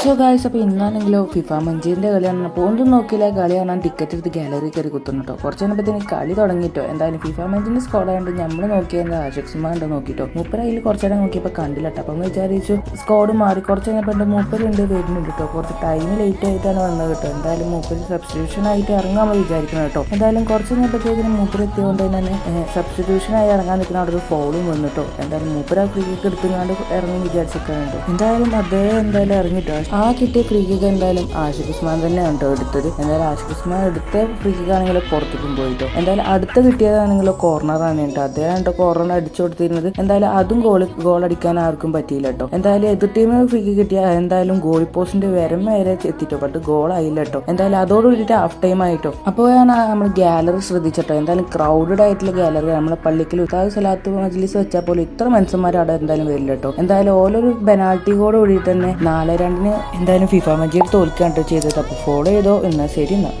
So guys, അപ്പോൾ ഇന്നാണെങ്കിലോ FIFA മഞ്ചീൻ്റെ കളിയാണ്. അപ്പോൾ ഒന്നും നോക്കിയില്ല, കളി കാണാൻ ടിക്കറ്റ് എടുത്ത് ഗാലറി കയറി കുത്തുന്നു കേട്ടോ. കുറച്ച് കഴിഞ്ഞപ്പോഴത്തേന് കളി തുടങ്ങിയിട്ടോ. എന്തായാലും ഫിഫ മഞ്ചീൻ്റെ സ്കോഡായതുകൊണ്ട് നമ്മൾ നോക്കിയത് ആശക്സ്മാ ഉണ്ടോ നോക്കിട്ടോ. മൂപ്പര അതിൽ കുറച്ച് നേരം നോക്കിയപ്പോൾ കണ്ടില്ല കേട്ടോ. അപ്പം വിചാരിച്ചു സ്കോഡ് മാറി. കുറച്ച് കഴിഞ്ഞപ്പോൾ എൻ്റെ മൂപ്പരുണ്ട് വരുന്നുണ്ട് കേട്ടോ. കുറച്ച് ടൈം ലേറ്റ് ആയിട്ടാണ് വന്നത് കേട്ടോ. എന്തായാലും മൂപ്പര് സബ്സ്റ്റിറ്റ്യൂഷൻ ആയിട്ട് ഇറങ്ങാൻ വിചാരിക്കുന്നത് കേട്ടോ. എന്തായാലും കുറച്ച് കഴിഞ്ഞപ്പോഴത്തേക്കിനും മൂപ്പർ എത്തിയതുകൊണ്ട് തന്നെ സബ്സ്റ്റിറ്റ്യൂഷനായി ഇറങ്ങാൻ നിൽക്കുന്ന അവിടെ ഒരു ഫോളും വന്നിട്ടോ. എന്തായാലും മൂപ്പര ഫ്രീ കിക്ക് എടുത്തുകൊണ്ട് ഇറങ്ങി വിചാരിച്ചിരിക്കുന്നുണ്ട്. എന്തായാലും അദ്ദേഹം എന്തായാലും ഇറങ്ങിട്ടോ. ആ കിട്ടിയ ഫ്രീ കിക്ക് എന്തായാലും ആഷിഖ് ഉസ്മാൻ തന്നെയാണ് കേട്ടോ എടുത്തത്. എന്തായാലും ആഷിഖ് ഉസ്മാൻ എടുത്ത ഫ്രീ കിക്ക് ആണെങ്കിലും പുറത്തേക്കും പോയിട്ടോ. എന്തായാലും അടുത്ത കിട്ടിയതാണെങ്കിലോ കോർണറാണ് കേട്ടോ. അദ്ദേഹം കേട്ടോ കോർണർ അടിച്ചു കൊടുത്തിരുന്നത്. എന്തായാലും അതും ഗോൾ അടിക്കാൻ ആർക്കും പറ്റിയില്ല കേട്ടോ. എന്തായാലും എതിർ ടീമിന് ഫ്രീ കിക്ക് കിട്ടിയ എന്തായാലും ഗോൾ പോസ്റ്റിന്റെ വരെ എത്തിട്ടോ. ബട്ട് ഗോൾ ആയില്ല കേട്ടോ. എന്തായാലും അതോട് കൂടിയിട്ട് ഹാഫ് ടൈം ആയിട്ടോ. അപ്പോഴാണ് നമ്മൾ ഗാലറി ശ്രദ്ധിച്ചിട്ടോ. എന്തായാലും ക്രൗഡഡ് ആയിട്ടുള്ള ഗാലറി നമ്മളെ പള്ളിക്കൽ ഉസ്താദ് സലാത്ത് മജ്ലിസ് വെച്ചാൽ പോലും ഇത്ര മനുഷ്യന്മാർ അവിടെ എന്തായാലും വരില്ല കേട്ടോ. എന്തായാലും ഓരോരു പെനാൾട്ടിയോട് കൂടി തന്നെ 4-2 എന്തായാലും ഫിഫ മഞ്ചീർ തോൽക്കാണ് ചെയ്തത്. അപ്പോൾ ഫോളോ ചെയ്തോ. എന്നാൽ ശരി എന്നാൽ.